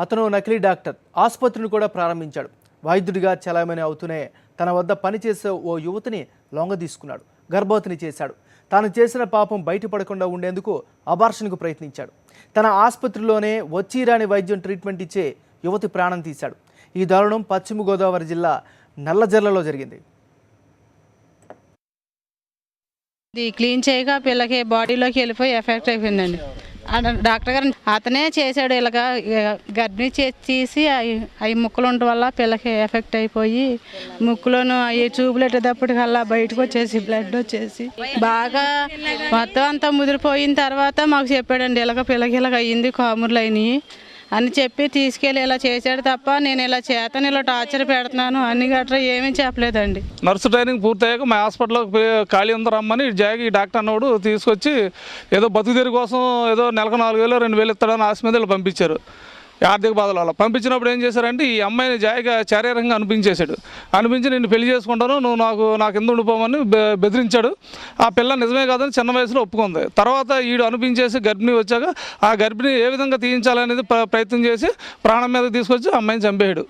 అతను నకిలీ డాక్టర్. ఆసుపత్రిని కూడా ప్రారంభించాడు. వైద్యుడిగా చలామణి అవుతూనే తన వద్ద పనిచేసే ఓ యువతిని లొంగదీసుకున్నాడు. గర్భవతిని చేశాడు. తాను చేసిన పాపం బయటపడకుండా ఉండేందుకు అబార్షన్కు ప్రయత్నించాడు. తన ఆసుపత్రిలోనే వచ్చిరాని వైద్యం ట్రీట్మెంట్ ఇచ్చే యువతి ప్రాణం తీశాడు. ఈ దారుణం పశ్చిమ గోదావరి జిల్లా నల్లజర్లలో జరిగింది. ఇది క్లీన్ చేయగా పిల్లకి బాడీలోకి వెళ్ళిపోయి ఎఫెక్ట్ అయిపోయిందండి. డాక్టర్ గారు అతనే చేశాడు. ఇలాగా గర్భిణీ తీసి అవి ముక్కలు ఉండటం వల్ల పిల్లకి ఎఫెక్ట్ అయిపోయి ముక్కులోను అవి ట్యూబ్లు పెట్టేటప్పటికల్లా బయటకు వచ్చేసి బ్లడ్ వచ్చేసి బాగా మొత్తం అంతా ముదిరిపోయిన తర్వాత మాకు చెప్పాడండి, ఇలాగ పిల్లకి ఇలాగ అయ్యింది, కాముర్లు అయినాయి అని చెప్పి తీసుకెళ్ళి ఇలా చేశాడు తప్ప నేను ఇలా చేతను ఇలా టార్చర్ పెడుతున్నాను అన్ని గట్రా ఏమీ చెప్పలేదండి. నర్సు ట్రైనింగ్ పూర్తయ్యాక మా హాస్పిటల్లో ఖాళీ ఉందా రమ్మని జాగి డాక్టర్ అన్నవాడు తీసుకొచ్చి ఏదో బతుకుదేరి కోసం ఏదో నెలకు 4,000 2,000 ఇస్తాడని ఆశ మీద ఇలా పంపించారు. ఆర్థిక బాధల వల్ల పంపించినప్పుడు ఏం చేశారంటే ఈ అమ్మాయిని జాయిగా శారీరకంగా అనిపించి నేను పెళ్లి చేసుకుంటాను, నువ్వు నాకు ఎందుకు ఉండిపోమని బెదిరించాడు. ఆ పిల్ల నిజమే కాదని చిన్న వయసులో ఒప్పుకుంది. తర్వాత ఈడు అనిపించేసి గర్భిణీ వచ్చాక ఆ గర్భిణీ ఏ విధంగా తీయించాలనేది ప్రయత్నం చేసి ప్రాణం మీద తీసుకొచ్చి అమ్మాయిని చంపేశాడు.